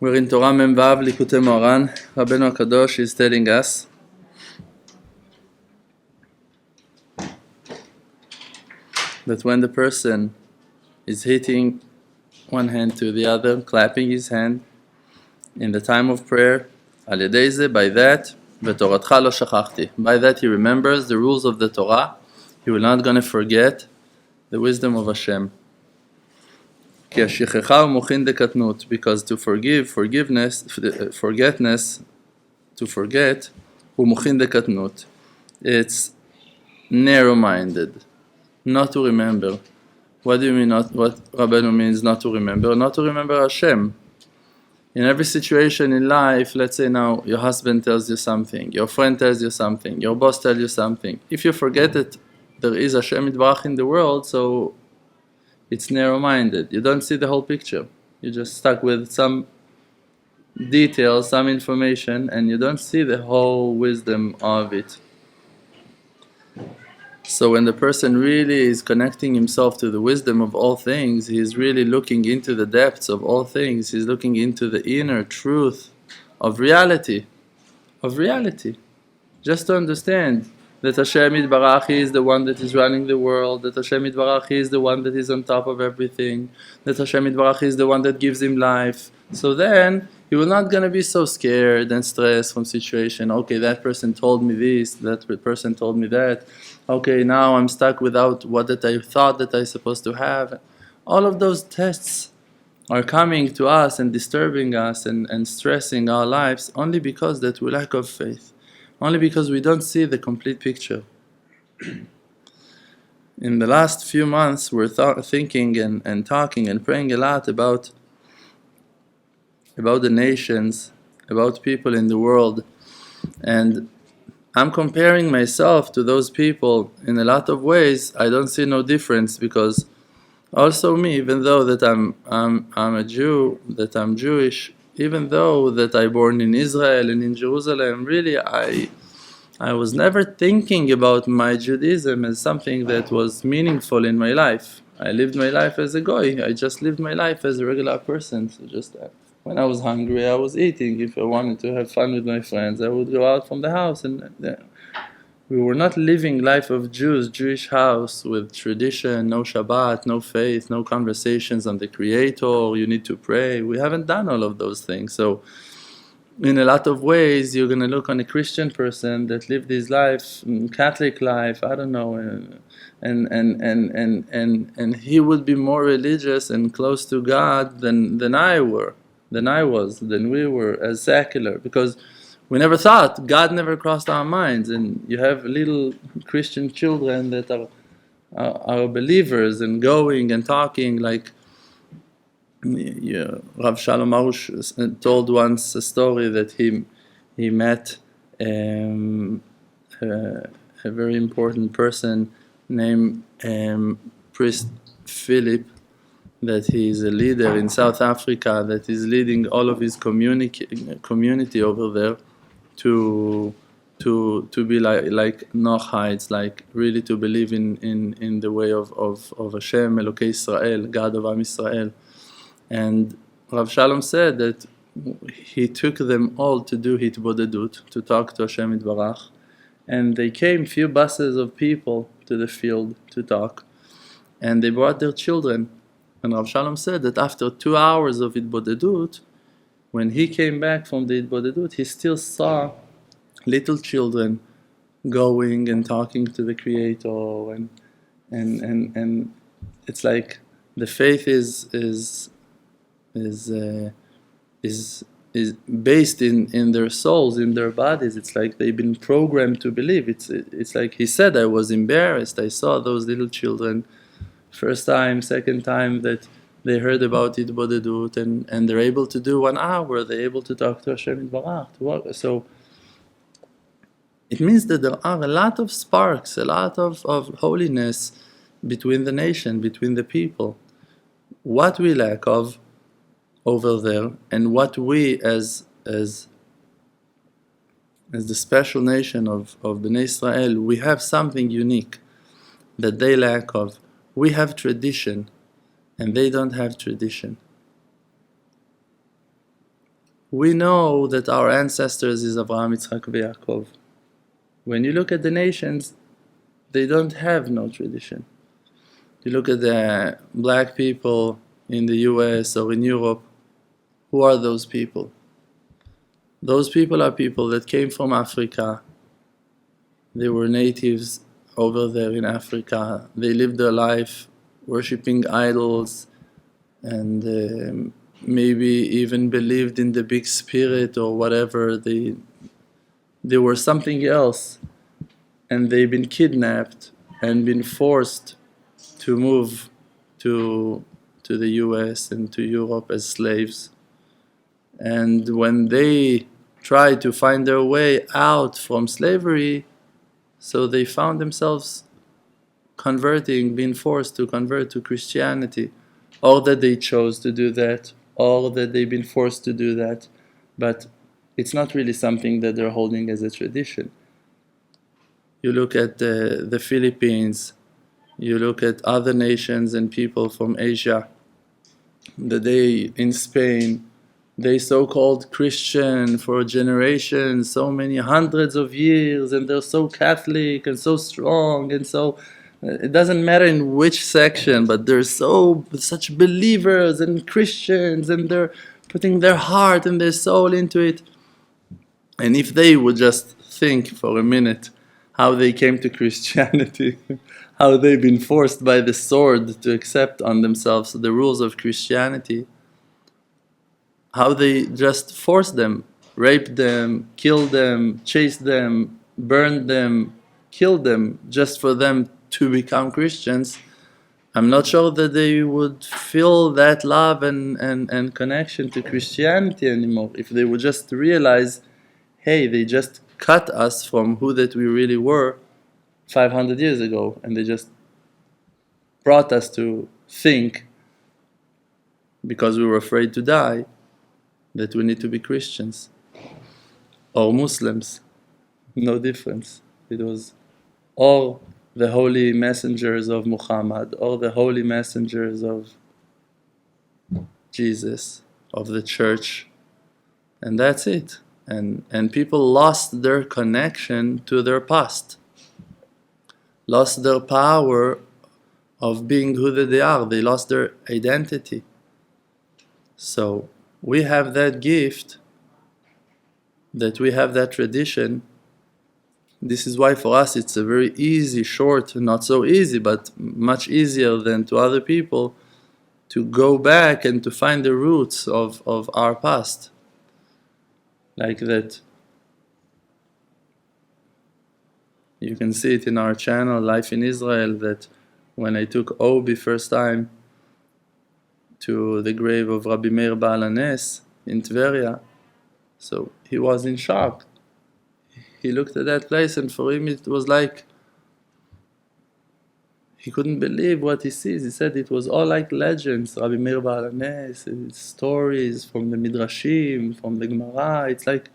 We're in Torah Mem Vav Likutei Moharan. Rabbeinu HaKadosh is telling us that when the person is hitting one hand to the other, clapping his hand in the time of prayer, על ידי זה, by that, ותורתך לא שכחתי. By that he remembers the rules of the Torah. He will not going to forget the wisdom of Hashem. כי השכחה הוא מוחין דקטנות, because to forgetness, to forget, הוא מוחין דקטנות. It's narrow-minded, not to remember. What do you mean, what Rabbeinu means not to remember? Not to remember Hashem. In every situation in life, let's say now your husband tells you something, your friend tells you something, your boss tells you something. If you forget that there is Hashem Yitbarach in the world, so it's narrow-minded. You don't see the whole picture. You're just stuck with some details, some information, and you don't see the whole wisdom of it. So when the person really is connecting himself to the wisdom of all things, he is really looking into the depths of all things. He's looking into the inner truth of reality. Just to understand that Hashem Yitbarach is the one that is running the world, that Hashem Yitbarach is the one that is on top of everything, that Hashem Yitbarach is the one that gives him life. So then, he will not going to be so scared and stressed from situation. Okay, that person told me this, that person told me that. Okay, now I'm stuck without what that I thought that I'm supposed to have. All of those tests are coming to us and disturbing us and stressing our lives only because that we lack of faith. Only because we don't see the complete picture. In the last few months, we're thinking and talking and praying a lot about the nations, about people in the world. And I'm comparing myself to those people in a lot of ways. I don't see no difference, because also me, even though that I'm a Jew, that I'm Jewish, even though that I born in Israel and in Jerusalem, really I was never thinking about my Judaism as something that was meaningful in my life. I lived my life as a goy. I just lived my life as a regular person. So just when I was hungry, I was eating. If I wanted to have fun with my friends, I would go out from the house. And we were not living life of Jews, Jewish house with tradition, no Shabbat, no faith, no conversations on the Creator, you need to pray. We haven't done all of those things. So in a lot of ways, you're going to look on a Christian person that lived his life, Catholic life, I don't know, and he would be more religious and close to God than we were as secular, because we never thought, God never crossed our minds. And you have little Christian children that are believers and going and talking like, Rav Shalom Arush told once a story that he met a very important person named Priest Philip, that he is a leader in South Africa, that is leading all of his community over there to be like Noachites, like really to believe in the way of Hashem, Elokei Israel, God of Am Israel. And Rav Shalom said that he took them all to do hitbodedut, to talk to Hashem Yitbarach, and they came few buses of people to the field to talk, and they brought their children. And Rav Shalom said that after 2 hours of hitbodedut, when he came back from the hitbodedut, he still saw little children going and talking to the Creator, and it's like the faith is based in their souls, in their bodies. It's like they've been programmed to believe. It's like he said, I was embarrassed. I saw those little children, first time, second time that they heard about hitbodedut, and they're able to do 1 hour. They're able to talk to Hashem Yitbarach. So it means that there are a lot of sparks, a lot of holiness between the nation, between the people. What we lack of over there, and what we as the special nation of Bnei Israel, we have something unique that they lack of. We have tradition. and they don't have tradition. We know that our ancestors is Abraham, Yitzchak, and Yaakov. When you look at the nations, they don't have no tradition. You look at the black people in the US or in Europe, who are those people? Those people are people that came from Africa. They were natives over there in Africa. They lived their life worshipping idols and maybe even believed in the big spirit or whatever. They were something else, and they've been kidnapped and been forced to move to the US and to Europe as slaves. And when they tried to find their way out from slavery, so they found themselves converting, being forced to convert to Christianity, or that they chose to do that, or that they've been forced to do that. But it's not really something that they're holding as a tradition. You look at the Philippines, you look at other nations and people from Asia, in Spain, they so-called Christian for generations, so many hundreds of years, and they're so Catholic and so strong, and so it doesn't matter in which section, but they're such believers and Christians, and they're putting their heart and their soul into it. And if they would just think for a minute how they came to Christianity, how they've been forced by the sword to accept on themselves the rules of Christianity, how they just forced them, raped them, killed them, chased them, burned them, killed them, just for them to become Christians, I'm not sure that they would feel that love and connection to Christianity anymore if they would just realize, hey, they just cut us from who that we really were 500 years ago, and they just brought us to think, because we were afraid to die, that we need to be Christians or Muslims. No difference. It was all the holy messengers of Muhammad, all the holy messengers of Jesus, of the church, and that's it. And people lost their connection to their past, lost their power of being who they are. They lost their identity. So we have that gift, that we have that tradition. This is why for us it's a very easy, short, not so easy, but much easier than to other people, to go back and to find the roots of our past. Like that. You can see it in our channel, Life in Israel, that when I took Obi first time to the grave of Rabbi Meir Baal HaNes in Tveria, so he was in shock. He looked at that place, and for him it was like he couldn't believe what he sees. He said it was all like legends, Rabbi Meir Baal HaNes, stories from the Midrashim, from the Gemara. It's like,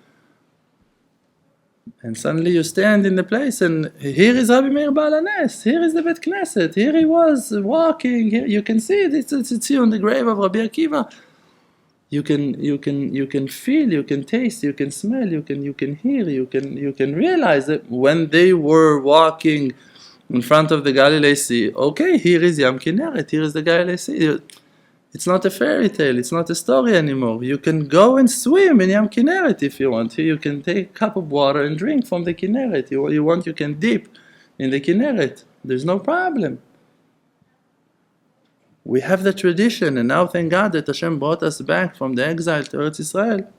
and suddenly you stand in the place, and here is Rabbi Meir Baal HaNes, here is the Bet Knesset, here he was walking, here you can see it, it's here on the grave of Rabbi Akiva. You can feel, you can taste, you can smell, you can hear, you can realize that when they were walking in front of the Galilee Sea, okay, here is Yam Kinneret, here is the Galilee Sea. It's not a fairy tale, it's not a story anymore. You can go and swim in Yam Kinneret if you want. You can take a cup of water and drink from the Kinneret. You want, you can dip in the Kinneret. There's no problem. We have the tradition, and now thank God that Hashem brought us back from the exile to Eretz Israel.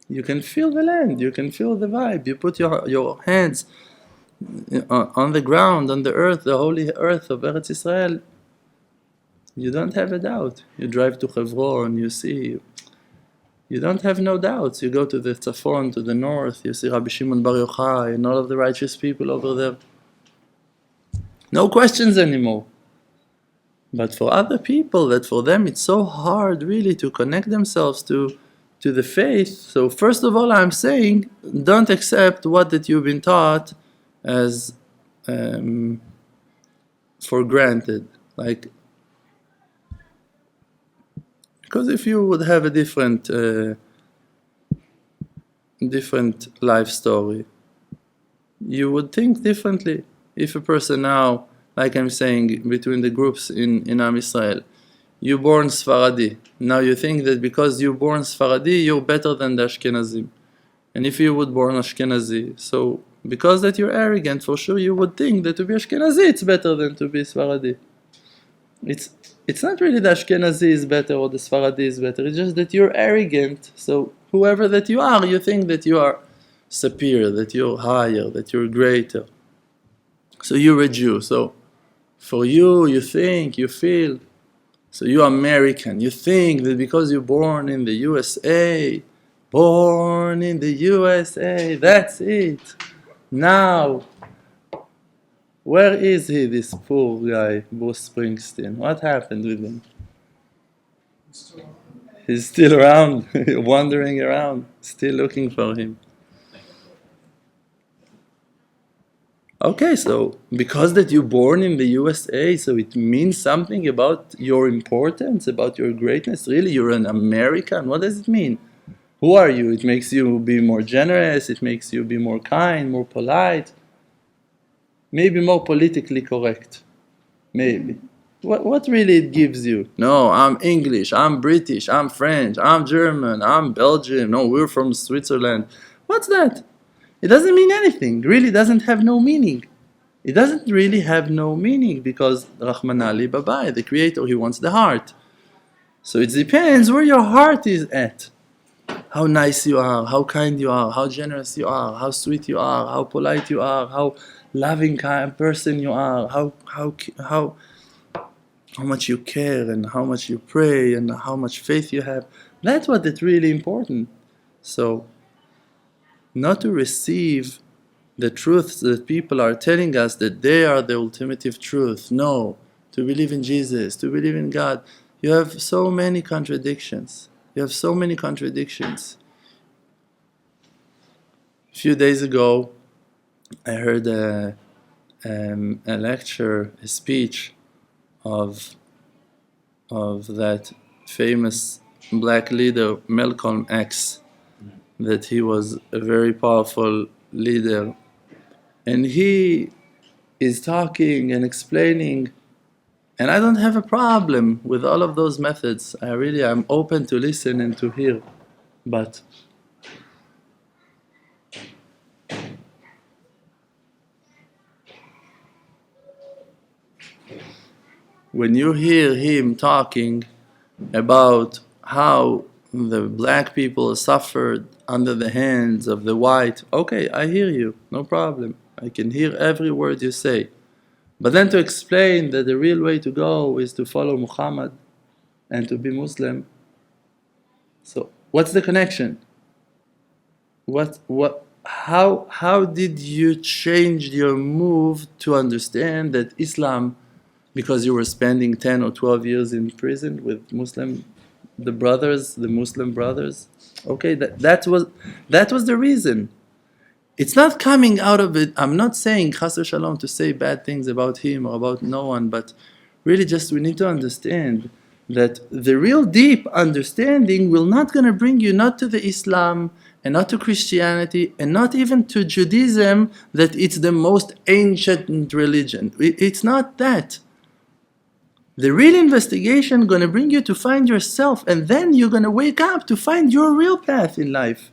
You can feel the land, you can feel the vibe. You put your hands on the ground, on the earth, the holy earth of Eretz Israel. You don't have a doubt. You drive to Hebron, you see. You don't have no doubts. You go to the Tzafon, to the north, you see Rabbi Shimon Bar Yochai and all of the righteous people over there. No questions anymore. But for other people, that for them it's so hard really to connect themselves to the faith. So first of all, I'm saying, don't accept what that you've been taught as for granted. Like, Because if you would have a different life story, you would think differently. If a person now, like I'm saying, between the groups in Am Israel, you born Sfaradi. Now you think that because you born Sfaradi, you're better than the Ashkenazim. And if you would born Ashkenazi, so because that you're arrogant, for sure you would think that to be Ashkenazi it's better than to be Sfaradi. It's not really the Ashkenazi is better or the Sfaradi is better. It's just that you're arrogant. So whoever that you are, you think that you are superior, that you're higher, that you're greater. So you're a Jew. So for you, you think, you feel. So you're American. You think that because you're born in the USA, born in the USA, that's it. Now, where is he, this poor guy, Bruce Springsteen? What happened with him? He's still around, wandering around, still looking for him. Okay, so because that you're born in the USA, so it means something about your importance, about your greatness. Really, you're an American. What does it mean? Who are you? It makes you be more generous. It makes you be more kind, more polite. Maybe more politically correct. Maybe. What really it gives you? No, I'm English, I'm British, I'm French, I'm German, I'm Belgian. No, we're from Switzerland. What's that? It doesn't mean anything. It really doesn't have no meaning. It doesn't really have no meaning because Rahman Ali Babai, the creator, he wants the heart. So it depends where your heart is at. How nice you are, how kind you are, how generous you are, how sweet you are, how polite you are, how loving kind person you are, how much you care and how much you pray and how much faith you have. That's what is really important. So, not to receive the truths that people are telling us that they are the ultimate truth. No, to believe in Jesus, to believe in God. You have so many contradictions. You have so many contradictions. A few days ago, I heard a lecture, a speech of that famous black leader Malcolm X, that he was a very powerful leader, and he is talking and explaining, and I don't have a problem with all of those methods. I'm open to listen and to hear, but when you hear him talking about how the black people suffered under the hands of the white, okay, I hear you, no problem. I can hear every word you say. But then to explain that the real way to go is to follow Muhammad and to be Muslim. So what's the connection? How did you change your move to understand that Islam, because you were spending 10 or 12 years in prison with the Muslim brothers? Okay, that was the reason. It's not coming out of it. I'm not saying Chas v'Shalom to say bad things about him or about no one, but really just we need to understand that the real deep understanding will not going to bring you not to the Islam and not to Christianity and not even to Judaism, that it's the most ancient religion. It's not that. The real investigation is going to bring you to find yourself, and then you're going to wake up to find your real path in life.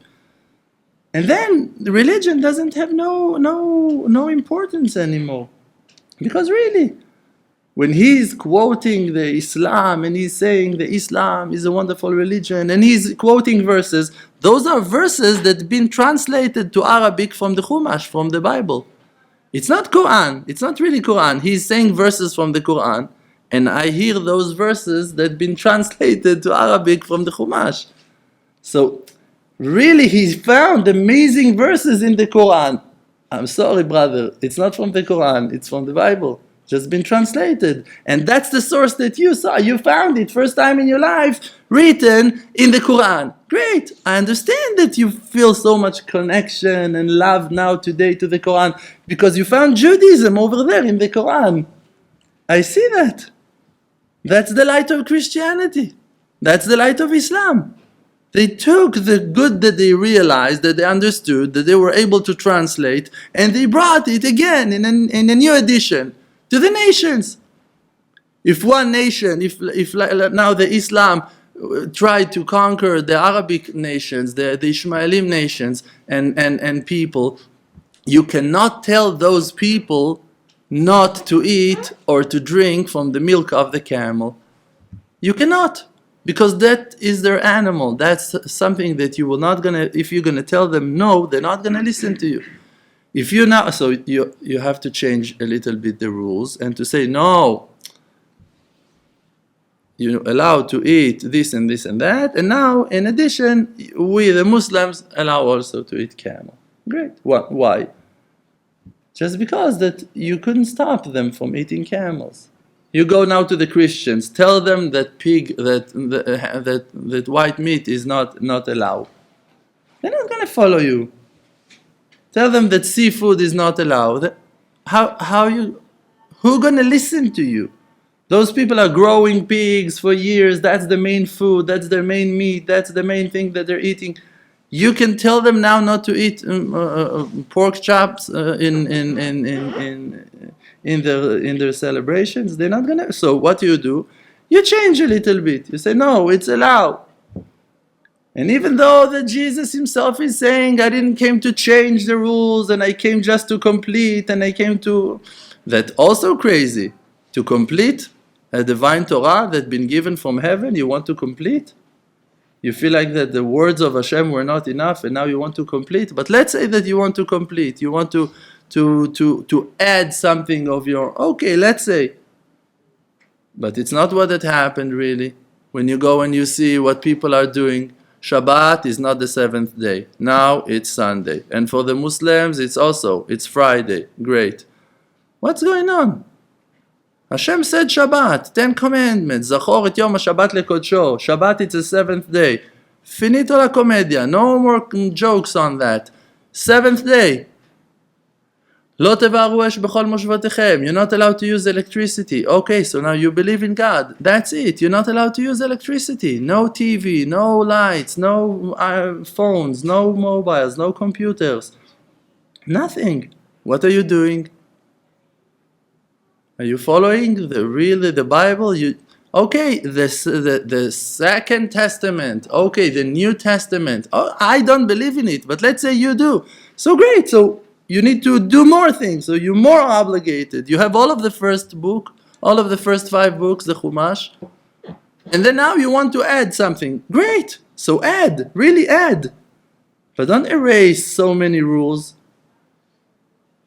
And then the religion doesn't have no importance anymore. Because really, when he's quoting the Islam and he's saying the Islam is a wonderful religion and he's quoting verses, those are verses that have been translated to Arabic from the Chumash, from the Bible. It's not Quran. It's not really Quran. He's saying verses from the Quran, and I hear those verses that have been translated to Arabic from the Chumash. So really, he found amazing verses in the Quran. I'm sorry, brother, it's not from the Quran, it's from the Bible. Just been translated. And that's the source that you saw. You found it first time in your life, written in the Quran. Great. I understand that you feel so much connection and love now today to the Quran because you found Judaism over there in the Quran. I see that. That's the light of Christianity. That's the light of Islam. They took the good that they realized, that they understood, that they were able to translate, and they brought it again in a new edition to the nations. If one nation, if now the Islam tried to conquer the Arabic nations, the Ishmaelim nations and people, you cannot tell those people not to eat or to drink from the milk of the camel. You cannot. Because that is their animal. That's something that you will not gonna, if you're gonna tell them no, they're not gonna listen to you. If you now, so you have to change a little bit the rules and to say no, you're allowed to eat this and this and that, and now in addition, we the Muslims allow also to eat camel. Great. Why? Just because that you couldn't stop them from eating camels. You go now to the Christians, tell them that that white meat is not allowed. They're not going to follow you. Tell them that seafood is not allowed. Who going to listen to you? Those people are growing pigs for years. That's the main food. That's their main meat. That's the main thing that they're eating. You can tell them now not to eat pork chops in their celebrations. They're not gonna. So what do? You change a little bit. You say no, it's allowed. And even though that Jesus himself is saying, I didn't came to change the rules, and I came just to complete, and I came to, that also crazy. To complete a divine Torah that's been given from heaven, you want to complete? You feel like that the words of Hashem were not enough, and now you want to complete. But let's say that you want to complete. You want to add something of your, okay, let's say. But it's not what had happened really. When you go and you see what people are doing, Shabbat is not the seventh day. Now it's Sunday. And for the Muslims, it's Friday. Great. What's going on? Hashem said Shabbat, 10 commandments, Zachor et Yom HaShabbat lekodsho. Shabbat, it's the seventh day. Finito la commedia, no more jokes on that. Seventh day. Lo tevaru esh bechol moshvatechem. You're not allowed to use electricity. Okay, so now you believe in God. That's it. You're not allowed to use electricity. No TV, no lights, no phones, no mobiles, no computers. Nothing. What are you doing? Are you following the Bible? Okay, the Second Testament. Okay, the New Testament. Oh, I don't believe in it, but let's say you do. So great. So you need to do more things. So you're more obligated. You have all of the first book, all of the first 5 books, the Chumash, and then now you want to add something. Great. So add, really add, but don't erase so many rules.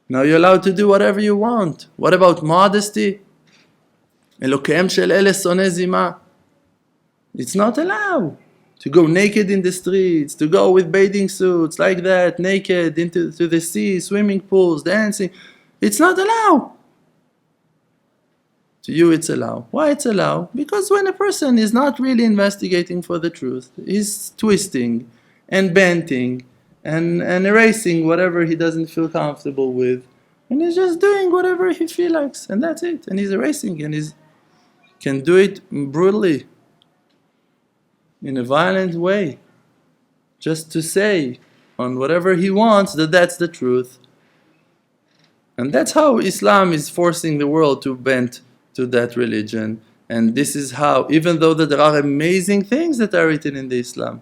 Now you're allowed to do whatever you want. What about modesty? Elokeim shel ele soneh zima. It's not allowed to go naked in the streets, to go with bathing suits like that, naked into the sea, swimming pools, dancing. It's not allowed. To you it's allowed. Why it's allowed? Because when a person is not really investigating for the truth, he's twisting and bending and erasing whatever he doesn't feel comfortable with, and he's just doing whatever he feels like, and that's it. And he's erasing, and he can do it brutally, in a violent way, just to say on whatever he wants that that's the truth. And that's how Islam is forcing the world to bend to that religion. And this is how, even though that there are amazing things that are written in the Islam,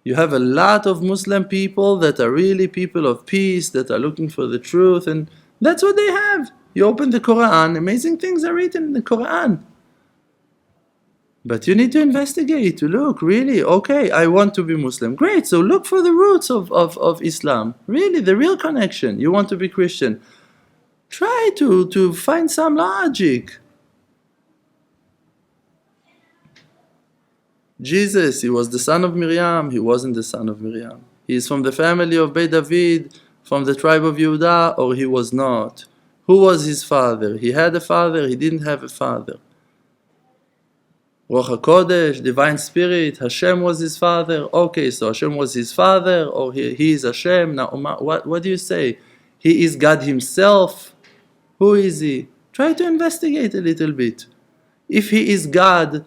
you have a lot of Muslim people that are really people of peace, that are looking for the truth, and that's what they have. You open the Quran, amazing things are written in the Quran. But you need to investigate, to look, really, okay, I want to be Muslim. Great, so look for the roots of Islam. Really, the real connection. You want to be Christian. Try to find some logic. Jesus, he was the son of Miriam. He wasn't the son of Miriam. He is from the family of Beit David, from the tribe of Yehuda, or he was not. Who was his father? He had a father, he didn't have a father. Ruach HaKodesh, Divine Spirit, Hashem was his father. Okay, so Hashem was his father, or he is Hashem. Now, what do you say? He is God himself. Who is he? Try to investigate a little bit. If he is God,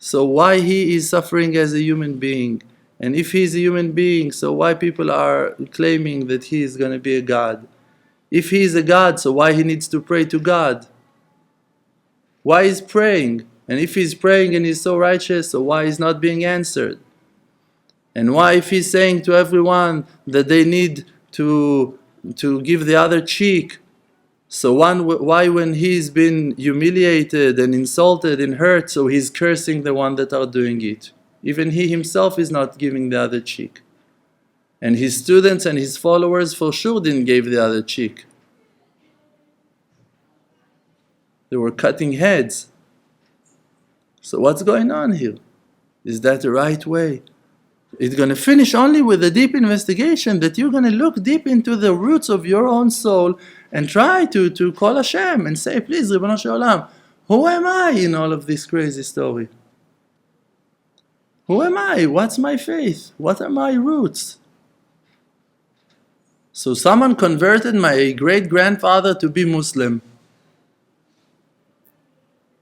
So why he is suffering as a human being? And if he is a human being, so why people are claiming that he is going to be a God? If he is a God, so why he needs to pray to God? Why he's praying? And if he's praying and he's so righteous, so why he's not being answered? And why if he's saying to everyone that they need to give the other cheek, so why when he's been humiliated and insulted and hurt, so he's cursing the one that are doing it? Even he himself is not giving the other cheek. And his students and his followers for sure didn't give the other cheek. They were cutting heads. So what's going on here? Is that the right way? It's going to finish only with a deep investigation that you're going to look deep into the roots of your own soul and try to call Hashem and say, please, Ribono Shel Olam, who am I in all of this crazy story? Who am I? What's my faith? What are my roots? So someone converted my great-grandfather to be Muslim.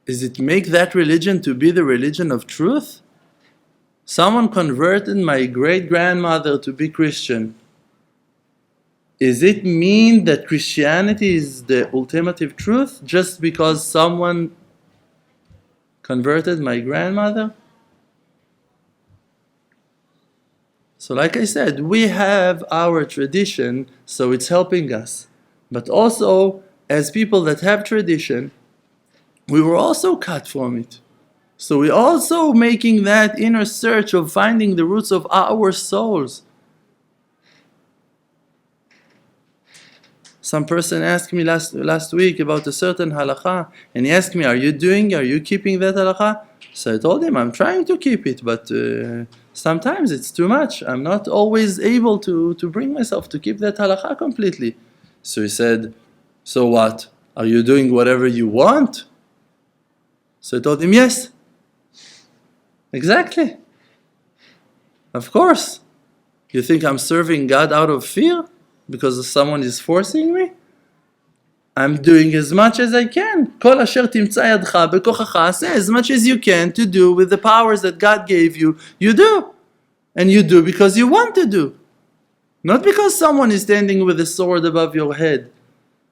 Does it make that religion to be the religion of truth? Someone converted my great-grandmother to be Christian. Is it mean that Christianity is the ultimate truth just because someone converted my grandmother? So like I said, we have our tradition, so it's helping us. But also, as people that have tradition, we were also cut from it. So we're also making that inner search of finding the roots of our souls. Some person asked me last week about a certain halakha, and he asked me, are you keeping that halakha? So I told him, I'm trying to keep it, but sometimes it's too much. I'm not always able to bring myself to keep that halakha completely. So he said, so what? Are you doing whatever you want? So I told him, yes. Exactly. Of course. You think I'm serving God out of fear? Because someone is forcing me? I'm doing as much as I can. Kol asher timtza yadcha bekochacha, say as much as you can to do with the powers that God gave you, you do. And you do because you want to do. Not because someone is standing with a sword above your head,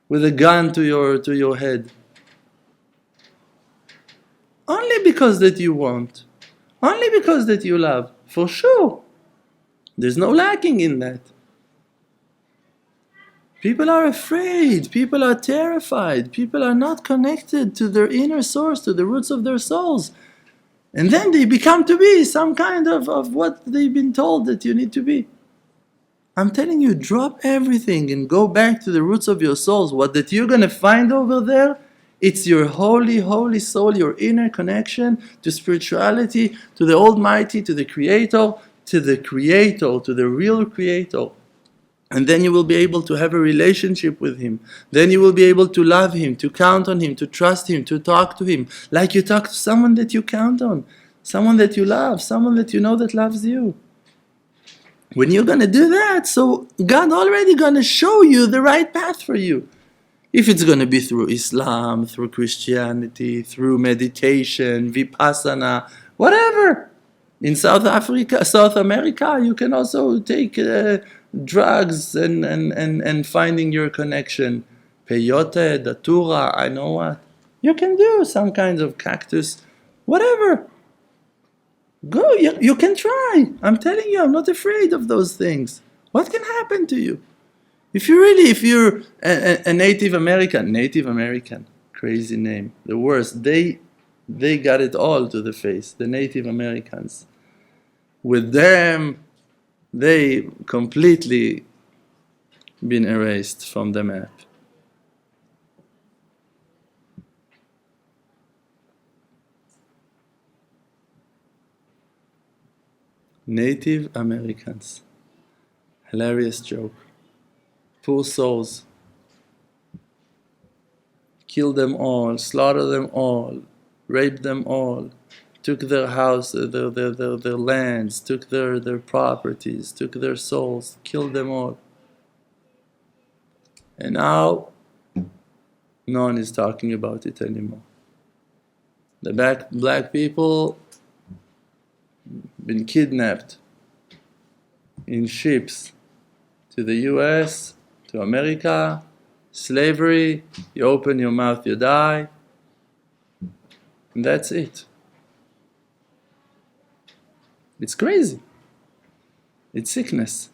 with a gun to your head. Only because that you want. Only because that you love. For sure. There's no lacking in that. People are afraid. People are terrified. People are not connected to their inner source, to the roots of their souls. And then they become to be some kind of what they've been told that you need to be. I'm telling you, drop everything and go back to the roots of your souls. What that you're going to find over there, it's your holy, holy soul, your inner connection to spirituality, to the Almighty, to the Creator, to the real Creator. And then you will be able to have a relationship with Him. Then you will be able to love Him, to count on Him, to trust Him, to talk to Him. Like you talk to someone that you count on, someone that you love, someone that you know that loves you. When you're going to do that, so God already going to show you the right path for you. If it's going to be through Islam, through Christianity, through meditation, Vipassana, whatever. In South America, you can also take drugs and finding your connection. Peyote, datura, I know what. You can do some kinds of cactus, whatever. Go, you can try. I'm telling you, I'm not afraid of those things. What can happen to you? If you're a Native American, crazy name, the worst, they got it all to the face, the Native Americans. With them, they completely been erased from the map. Native Americans. Hilarious joke. Poor souls. Kill them all, slaughter them all, rape them all, took their houses, their lands, took their properties, took their souls, killed them all. And now, no one is talking about it anymore. The black people, been kidnapped in ships to the US, to America, slavery, you open your mouth, you die, and that's it. It's crazy. It's sickness.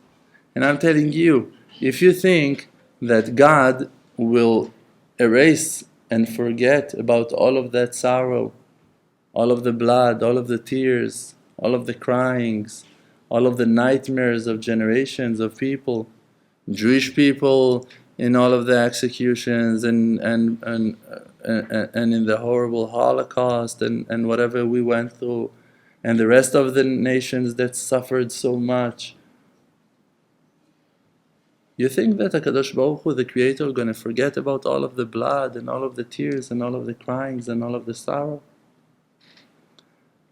And I'm telling you, if you think that God will erase and forget about all of that sorrow, all of the blood, all of the tears, all of the cryings, all of the nightmares of generations of people, Jewish people in all of the executions and in the horrible Holocaust and whatever we went through, and the rest of the nations that suffered so much. You think that HaKadosh Baruch Hu, the Creator, is going to forget about all of the blood and all of the tears and all of the cryings and all of the sorrow?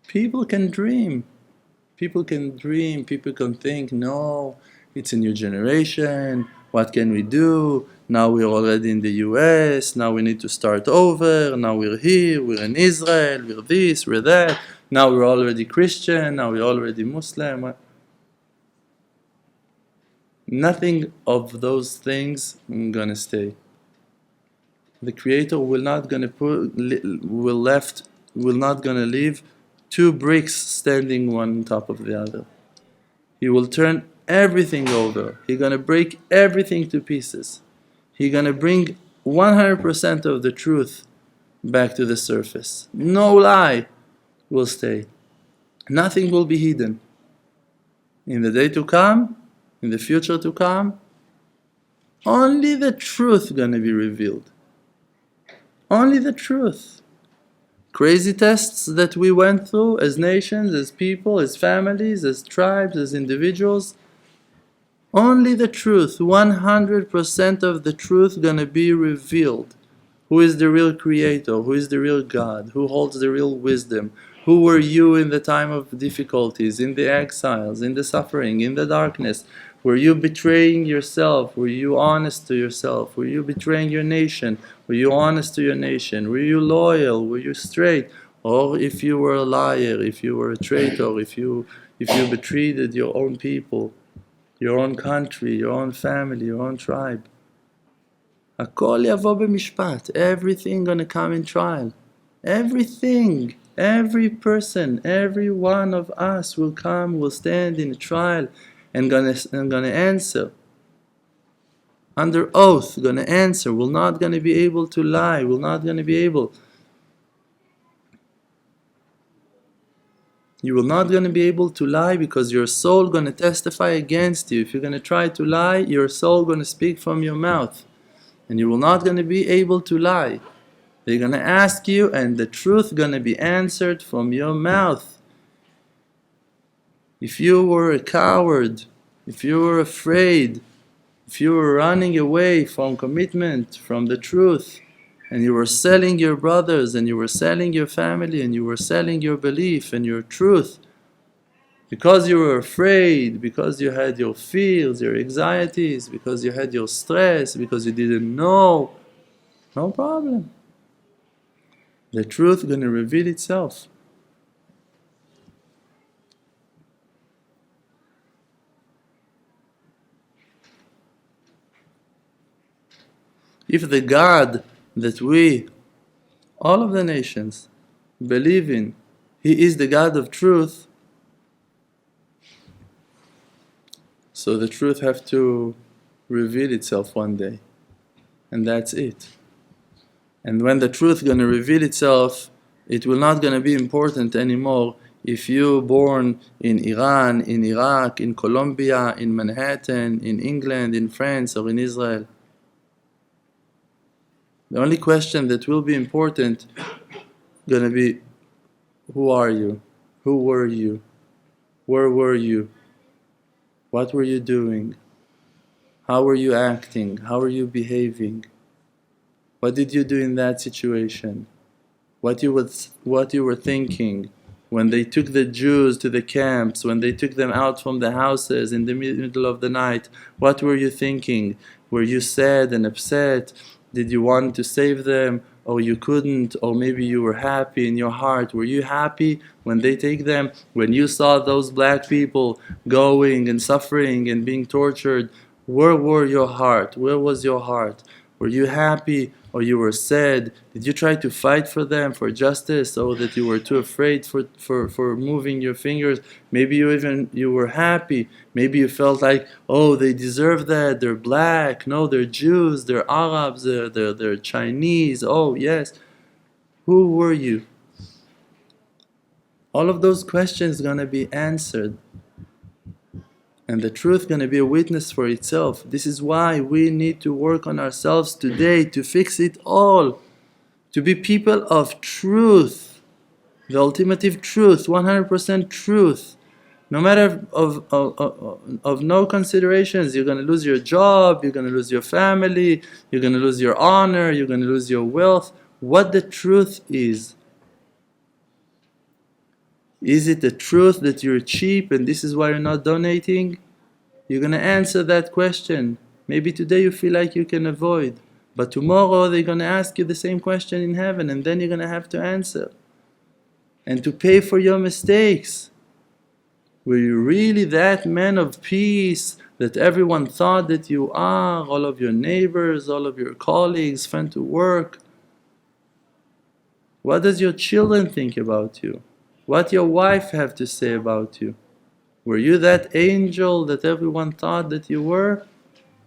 People can dream. People can dream. People can think, no, it's a new generation. What can we do? Now we're already in the US. Now we need to start over. Now we're here. We're in Israel. We're this. We're that. Now we're already Christian. Now we're already Muslim. Nothing of those things going to stay. The Creator will not going to leave two bricks standing one on top of the other. He will turn everything over. He's going to break everything to pieces. He's going to bring 100% of the truth back to the surface. No lie will stay. Nothing will be hidden. In the day to come, in the future to come, only the truth is going to be revealed. Only the truth. Crazy tests that we went through as nations, as people, as families, as tribes, as individuals, only the truth, 100% of the truth going to be revealed. Who is the real Creator? Who is the real God? Who holds the real wisdom? Who were you in the time of difficulties, in the exiles, in the suffering, in the darkness? Were you betraying yourself? Were you honest to yourself? Were you betraying your nation? Were you honest to your nation? Were you loyal? Were you straight? Or if you were a liar, if you were a traitor, if you betrayed your own people, your own country, your own family, your own tribe. הכל יבוא במשפט. Everything gonna come in trial. Everything. Every person, every one of us will stand in a trial and gonna answer. Under oath, gonna answer. We're not gonna be able to lie. We're not gonna be able. You will not gonna be able to lie because your soul gonna testify against you. If you're gonna try to lie, your soul gonna speak from your mouth. And you will not gonna be able to lie. They're gonna ask you and the truth gonna be answered from your mouth. If you were a coward, if you were afraid, if you were running away from commitment, from the truth, and you were selling your brothers, and you were selling your family, and you were selling your belief and your truth, because you were afraid, because you had your fears, your anxieties, because you had your stress, because you didn't know, no problem. The truth is going to reveal itself. If the God that we, all of the nations, believe in, He is the God of truth, so the truth have to reveal itself one day. And that's it. And when the truth is going to reveal itself, it will not going to be important anymore if you're born in Iran, in Iraq, in Colombia, in Manhattan, in England, in France, or in Israel. The only question that will be important going to be, who are you? Who were you? Where were you? What were you doing? How were you acting? How were you behaving? What did you do in that situation? What you were thinking when they took the Jews to the camps, when they took them out from the houses in the middle of the night? What were you thinking? Were you sad and upset? Did you want to save them? or you couldn't, or maybe you were happy in your heart. Were you happy when they take them? When you saw those black people going and suffering and being tortured, where were your heart? Where was your heart? Were you happy or you were sad? Did you try to fight for them, for justice, or that you were too afraid for moving your fingers? Maybe you were happy. Maybe you felt like, oh, they deserve that. They're black. No, they're Jews. They're Arabs. They're Chinese. Oh, yes. Who were you? All of those questions are going to be answered. And the truth is going to be a witness for itself. This is why we need to work on ourselves today to fix it all. To be people of truth. The ultimate truth, 100% truth. No matter of no considerations. You're going to lose your job, you're going to lose your family, you're going to lose your honor, you're going to lose your wealth. What the truth is. Is it the truth that you're cheap and this is why you're not donating? You're going to answer that question. Maybe today you feel like you can avoid. But tomorrow they're going to ask you the same question in heaven, and then you're going to have to answer. And to pay for your mistakes. Were you really that man of peace that everyone thought that you are? All of your neighbors, all of your colleagues, friends to work. What does your children think about you? What your wife have to say about you? Were you that angel that everyone thought that you were?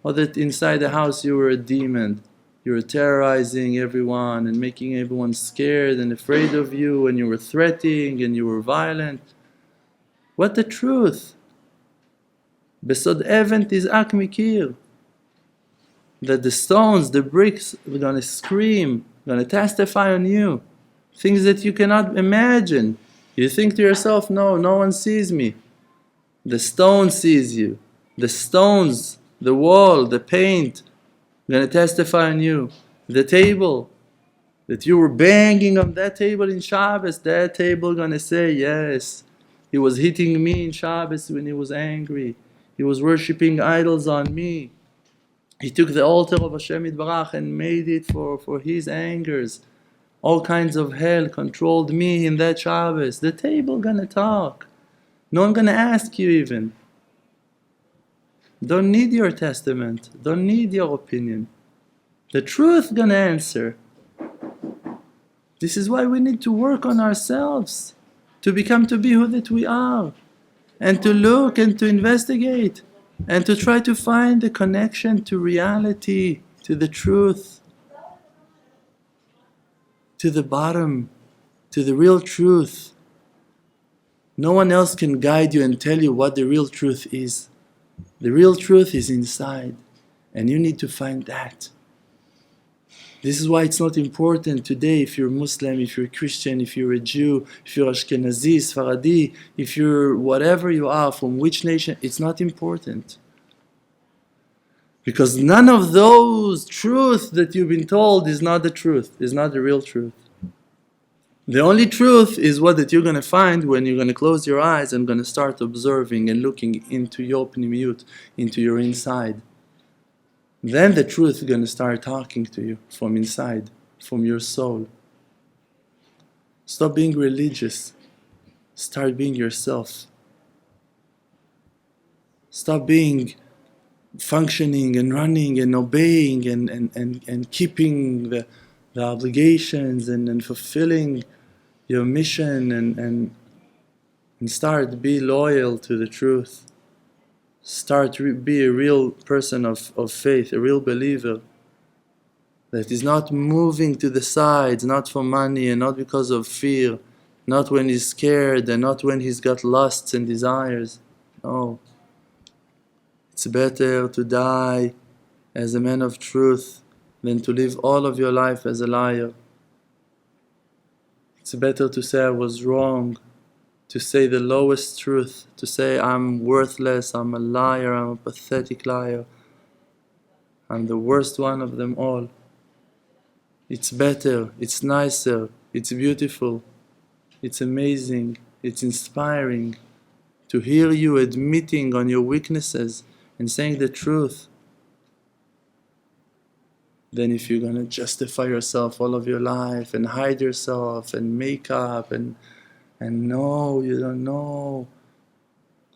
Or that inside the house you were a demon? You were terrorizing everyone and making everyone scared and afraid of you, and you were threatening and you were violent. What the truth? Besod even tizak mikir. That the stones, the bricks are going to scream, going to testify on you. Things that you cannot imagine. You think to yourself, no, no one sees me. The stone sees you. The stones, the wall, the paint, going to testify on you. The table, that you were banging on that table in Shabbos, that table going to say, yes, he was hitting me in Shabbos when he was angry. He was worshipping idols on me. He took the altar of Hashem Yitbarach and made it for his angers. All kinds of hell controlled me in that Shabbos. The table gonna talk. No one gonna ask you even. Don't need your testament. Don't need your opinion. The truth gonna answer. This is why we need to work on ourselves. To become to be who that we are. And to look and to investigate. And to try to find the connection to reality. To the truth. To the bottom. To the real truth. No one else can guide you and tell you what the real truth is. The real truth is inside, and you need to find that. This is why it's not important today if you're Muslim, if you're Christian, if you're a Jew, if you're Ashkenazi, Sfaradi, if you're whatever you are, from which nation, it's not important. Because none of those truths that you've been told is not the truth, is not the real truth. The only truth is what that you're going to find when you're going to close your eyes and going to start observing and looking into your pnimiyut, into your inside. Then the truth is going to start talking to you from inside, from your soul. Stop being religious. Start being yourself. Stop being functioning and running and obeying and keeping the obligations and fulfilling your mission and start be loyal to the truth. Start be a real person of faith, a real believer that is not moving to the sides, not for money and not because of fear, not when he's scared and not when he's got lusts and desires. No. It's better to die as a man of truth than to live all of your life as a liar. It's better to say I was wrong, to say the lowest truth, to say I'm worthless, I'm a liar, I'm a pathetic liar, I'm the worst one of them all. It's better, it's nicer, it's beautiful, it's amazing, it's inspiring to hear you admitting on your weaknesses and saying the truth. Then if you're going to justify yourself all of your life and hide yourself and make up and no, you don't know,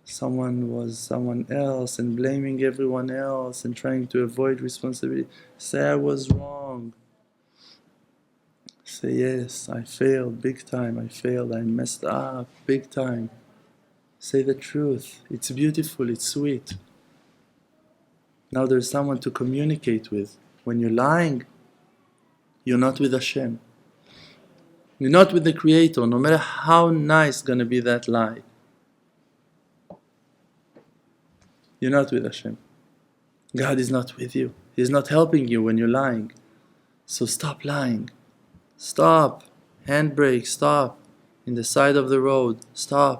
someone was someone else, and blaming everyone else and trying to avoid responsibility, say I was wrong. Say yes, I failed big time, I failed, I messed up big time. Say the truth, it's beautiful, it's sweet. Now there's someone to communicate with. When you're lying, you're not with Hashem. You're not with the Creator, no matter how nice gonna be that lie. You're not with Hashem. God is not with you. He's not helping you when you're lying. So stop lying. Stop. Handbrake, stop. In the side of the road, stop.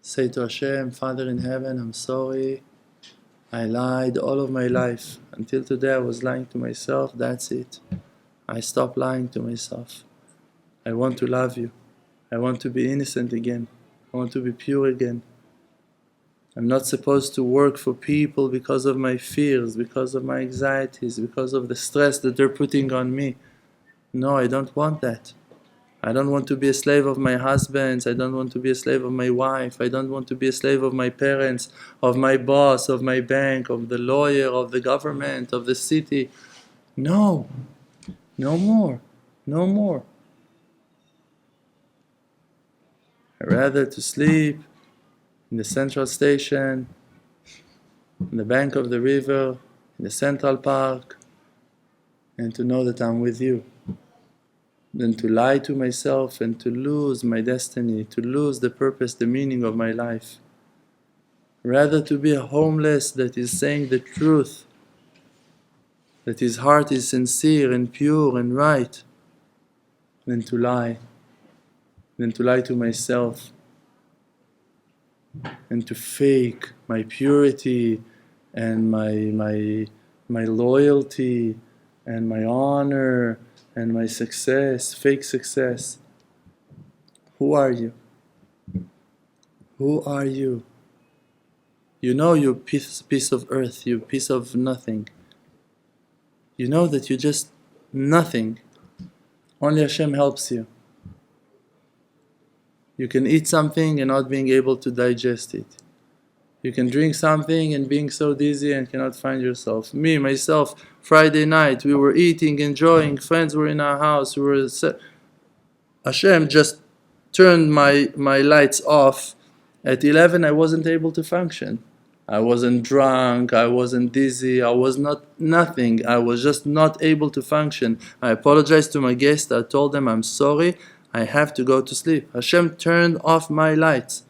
Say to Hashem, Father in heaven, I'm sorry. I lied all of my life. Until today I was lying to myself, that's it. I stopped lying to myself. I want to love you. I want to be innocent again. I want to be pure again. I'm not supposed to work for people because of my fears, because of my anxieties, because of the stress that they're putting on me. No, I don't want that. I don't want to be a slave of my husbands. I don't want to be a slave of my wife. I don't want to be a slave of my parents, of my boss, of my bank, of the lawyer, of the government, of the city. No, no more, no more. I'd rather to sleep in the central station, in the bank of the river, in the Central Park, and to know that I'm with you, than to lie to myself and to lose my destiny, to lose the purpose, the meaning of my life. Rather to be a homeless that is saying the truth, that his heart is sincere and pure and right, than to lie to myself, and to fake my purity and my loyalty and my honor and my success, fake success. Who are you? Who are you? You know you're piece of earth, you're piece of nothing. You know that you're just nothing. Only Hashem helps you. You can eat something and not being able to digest it. You can drink something and being so dizzy and cannot find yourself. Me, myself, Friday night, we were eating, enjoying, friends were in our house, Hashem just turned my lights off. At 11 I wasn't able to function. I wasn't drunk, I wasn't dizzy, I was nothing. I was just not able to function. I apologized to my guests, I told them I'm sorry, I have to go to sleep. Hashem turned off my lights.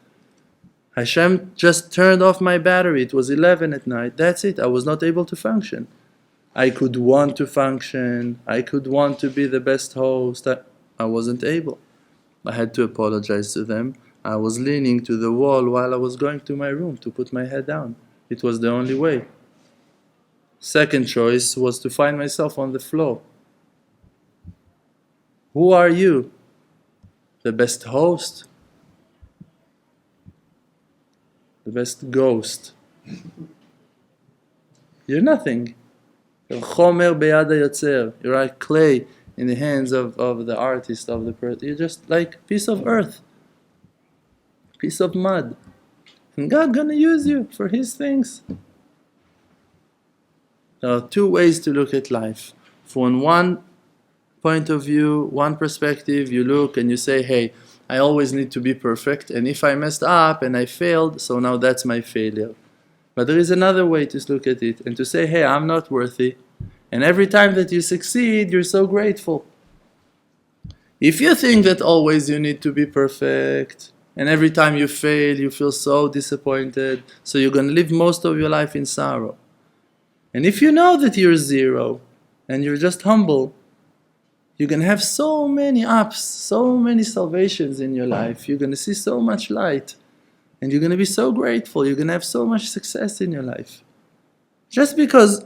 Hashem just turned off my battery. It was 11 at night. That's it. I was not able to function. I could want to function. I could want to be the best host. I wasn't able. I had to apologize to them. I was leaning to the wall while I was going to my room to put my head down. It was the only way. Second choice was to find myself on the floor. Who are you? The best host? The best ghost? You're nothing. You're chomer beyad hayotzer. You're like clay in the hands of the artist, of the person. You're just like a piece of earth, piece of mud. And God gonna use you for His things. There are two ways to look at life. From one point of view, one perspective, you look and you say, hey, I always need to be perfect, and if I messed up and I failed, so now that's my failure. But there is another way to look at it and to say, hey, I'm not worthy, and every time that you succeed, you're so grateful. If you think that always you need to be perfect, and every time you fail, you feel so disappointed, so you're going to live most of your life in sorrow. And if you know that you're zero, and you're just humble, you're going to have so many ups, so many salvations in your life. You're going to see so much light. And you're going to be so grateful. You're going to have so much success in your life. Just because,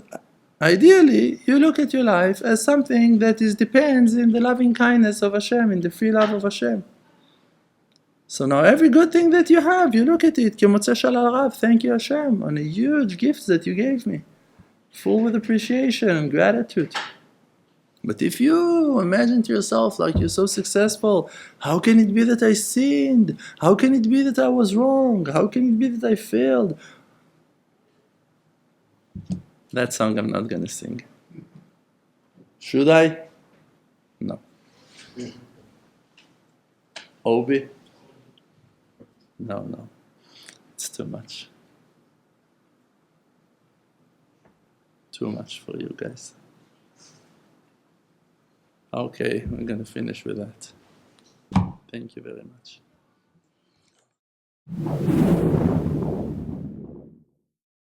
ideally, you look at your life as something that depends in the loving kindness of Hashem, in the free love of Hashem. So now every good thing that you have, you look at it, thank you Hashem, on a huge gift that you gave me. full with appreciation and gratitude. But if you imagine to yourself like you're so successful, how can it be that I sinned? How can it be that I was wrong? How can it be that I failed? That song I'm not gonna sing. Should I? No. Obi? No. It's too much. Too much for you guys. Okay, we're gonna finish with that. Thank you very much.